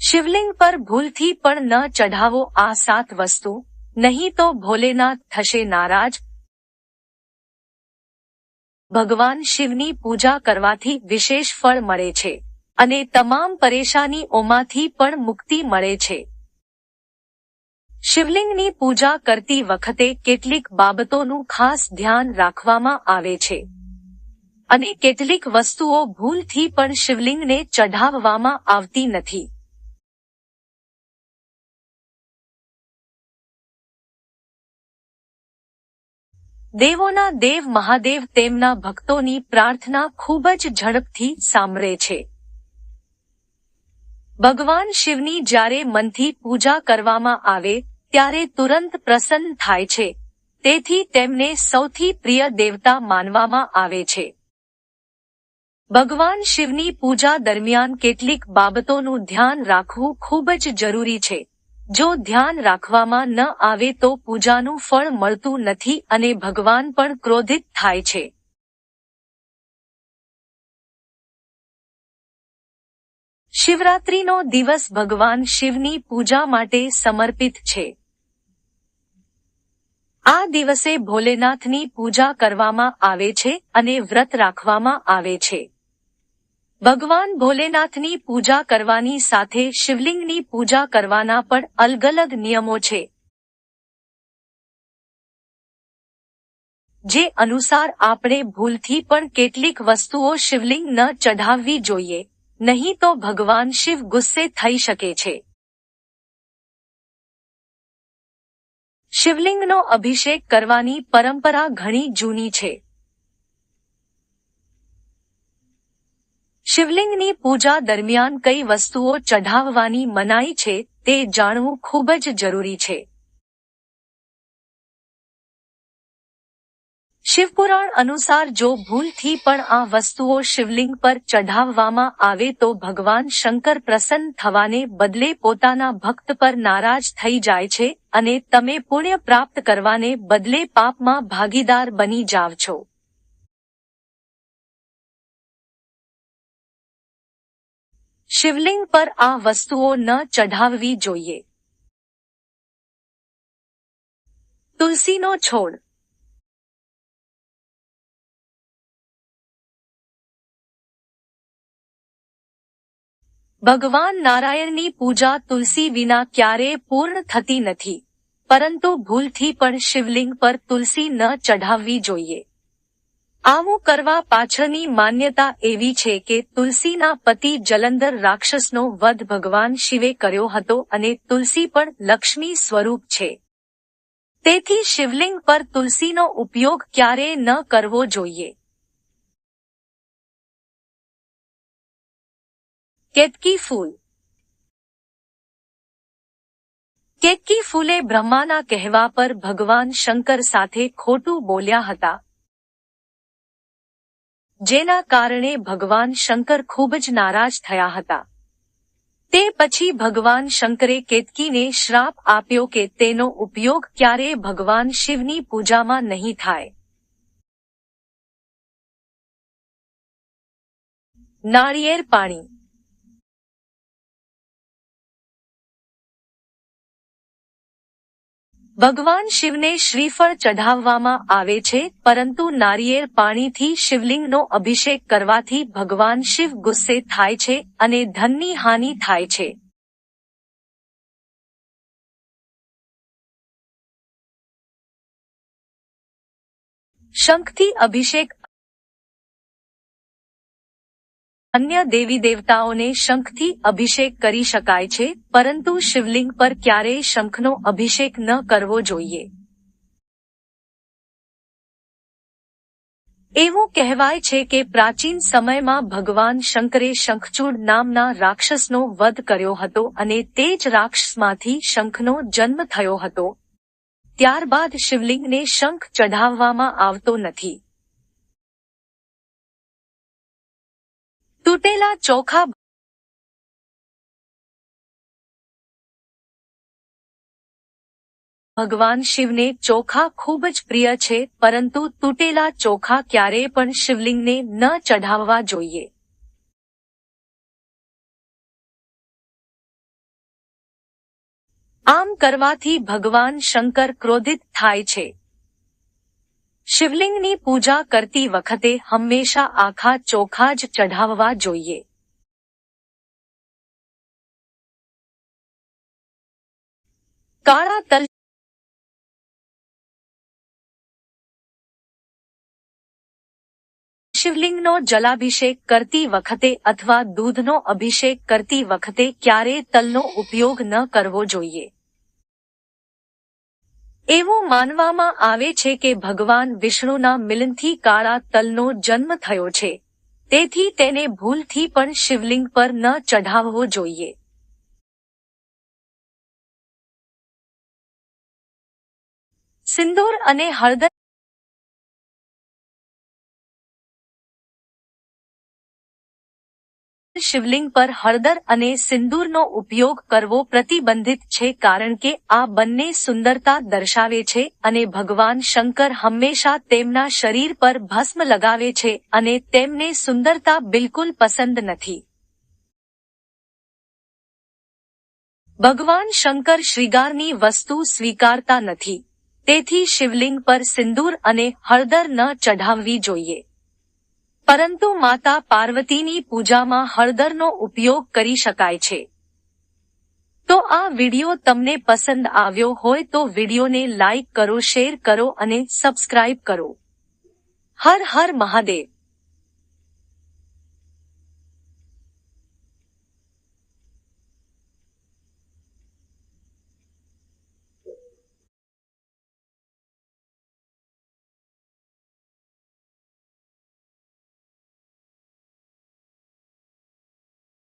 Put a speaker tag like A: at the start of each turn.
A: શિવલિંગ પર ભૂલથી પણ ન ચઢાવો આ 7 વસ્તુ, નહીં તો ભોલેનાથ થશે નારાજ. ભગવાન શિવની પૂજા કરવાથી વિશેષ ફળ મળે છે અને તમામ પરેશાનીઓમાંથી પણ મુક્તિ મળે છે. શિવલિંગની પૂજા કરતી વખતે કેટલીક બાબતોનું ખાસ ધ્યાન રાખવામાં આવે છે અને કેટલીક વસ્તુઓ ભૂલથી પણ શિવલિંગને ચઢાવવામાં આવતી નથી. દેવોના દેવ મહાદેવ તેમના ભક્તોની પ્રાર્થના ખૂબ જ ઝડપથી સાંભળે છે. ભગવાન શિવની જ્યારે મનથી પૂજા કરવામાં આવે ત્યારે તુરંત પ્રસન્ન થાય છે, તેથી તેમને સૌથી પ્રિય દેવતા માનવામાં આવે છે. ભગવાન શિવની પૂજા દરમિયાન કેટલીક બાબતોનું ધ્યાન રાખવું ખૂબ જ જરૂરી છે. જો ધ્યાન રાખવામાં ન આવે તો પૂજાનું ફળ મળતું નથી અને ભગવાન પણ ક્રોધિત થાય છે. શિવરાત્રિનો દિવસ ભગવાન શિવની પૂજા માટે સમર્પિત છે. આ દિવસે ભોલેનાથની પૂજા કરવામાં આવે છે અને વ્રત રાખવામાં આવે છે. ભગવાન ભોલેનાથની પૂજા કરવાની સાથે શિવલિંગની પૂજા કરવાના પણ અલગ અલગ નિયમો છે, જે અનુસાર આપણે ભૂલથી પણ કેટલીક વસ્તુઓ શિવલિંગ ન ચઢાવવી જોઈએ, નહીં તો ભગવાન શિવ ગુસ્સે થઈ શકે છે. શિવલિંગનો અભિષેક કરવાની પરંપરા ઘણી જૂની છે. શિવલિંગની પૂજા દરમિયાન કઈ વસ્તુઓ ચઢાવવાની મનાઈ છે તે જાણવું ખૂબ જ જરૂરી છે. શિવપુરાણ અનુસાર જો ભૂલથી પણ આ વસ્તુઓ શિવલિંગ પર ચઢાવવામાં આવે તો ભગવાન શંકર પ્રસન્ન થવાને બદલે પોતાના ભક્ત પર નારાજ થઈ જાય છે અને તમે પુણ્ય પ્રાપ્ત કરવાને બદલે પાપમાં ભાગીદાર બની જાવ છો. શિવલિંગ પર આ વસ્તુઓ ન ચઢાવવી જોઈએ. તુલસીનો છોડ. ભગવાન નારાયણની પૂજા તુલસી વિના ક્યારેય પૂર્ણ થતી નથી, પરંતુ ભૂલથી પણ શિવલિંગ પર તુલસી ન ચઢાવવી જોઈએ. આવું કરવા પાછળની માન્યતા એવી છે કે તુલસીના પતિ જલંધર રાક્ષસનો વધ ભગવાન શિવે કર્યો હતો અને તુલસી પણ લક્ષ્મી સ્વરૂપ છે. તેથી શિવલિંગ પર તુલસીનો ઉપયોગ ક્યારેય ન કરવો જોઈએ. કેતકી ફૂલ. કેતકી ફૂલે બ્રહ્માના કહેવા પર ભગવાન શંકર સાથે ખોટું બોલ્યા હતા, જેના કારણે ભગવાન શંકર ખૂબ જ નારાજ થયા હતા. તે પછી ભગવાન શંકરે કેતકીને શ્રાપ આપ્યો કે તેનો ઉપયોગ ક્યારેય ભગવાન શિવની પૂજામાં નહીં થાય. નાળિયેર પાણી. ભગવાન શિવને શ્રીફળ ચઢાવવામાં આવે છે, પરંતુ નારિયેળ પાણીથી શિવલિંગનો અભિષેક કરવાથી ભગવાન શિવ ગુસ્સે થાય છે અને ધનની હાનિ થાય છે. શંખથી અભિષેક. અન્ય દેવી દેવતાઓને શંખથી અભિષેક કરી શકાય છે, પરંતુ શિવલિંગ પર ક્યારેય શંખનો અભિષેક ન કરવો જોઈએ. એવું કહેવાય છે કે પ્રાચીન સમયમાં ભગવાન શંકરે શંખચૂડ નામના રાક્ષસનો વધ કર્યો હતો અને તે જ રાક્ષસમાંથી શંખનો જન્મ થયો હતો. ત્યારબાદ શિવલિંગને શંખ ચઢાવવામાં આવતો નથી. તૂટેલા ચોખા. ભગવાન શિવને ચોખા ખૂબ જ પ્રિય છે, પરંતુ તૂટેલા ચોખા ક્યારેય પણ શિવલિંગને ન ચઢાવવા જોઈએ. આમ કરવાથી ભગવાન શંકર ક્રોધિત થાય છે. શિવલિંગની પૂજા કરતી વખતે હંમેશા આખા ચોખા જ ચઢાવવા જોઈએ. કાળા તલ શિવલિંગનો જલાભિષેક કરતી વખતે અથવા દૂધનો અભિષેક કરતી વખતે ક્યારેય તલનો ઉપયોગ ન કરવો જોઈએ. એવું માનવામાં આવે છે કે ભગવાન વિષ્ણુના મિલનથી કાળા તલનો જન્મ થયો છે, તેથી તેને ભૂલથી પણ શિવલિંગ પર ન ચઢાવવો જોઈએ. સિંદૂર અને હળદર શિવલિંગ પર હળદર અને સિંદૂરનો ઉપયોગ કરવો પ્રતિબંધિત છે કારણ કે આ બંને સુંદરતા દર્શાવે છે અને ભગવાન શંકર હંમેશા તેમના શરીર પર ભસ્મ લગાવે છે અને તેમને સુંદરતા બિલકુલ પસંદ નથી. ભગવાન શંકર શ્રીગારની વસ્તુ સ્વીકારતા નથી, તેથી શિવલિંગ પર સિંદૂર અને હળદર ન ચઢાવવી જોઈએ. પરંતુ માતા પાર્વતીની પૂજામાં હળદરનો ઉપયોગ કરી શકાય છે. તો આ વિડિયો તમને પસંદ આવ્યો હોય તો વિડિયોને લાઈક કરો, શેર કરો અને સબસ્ક્રાઇબ કરો. હર હર મહાદેવ.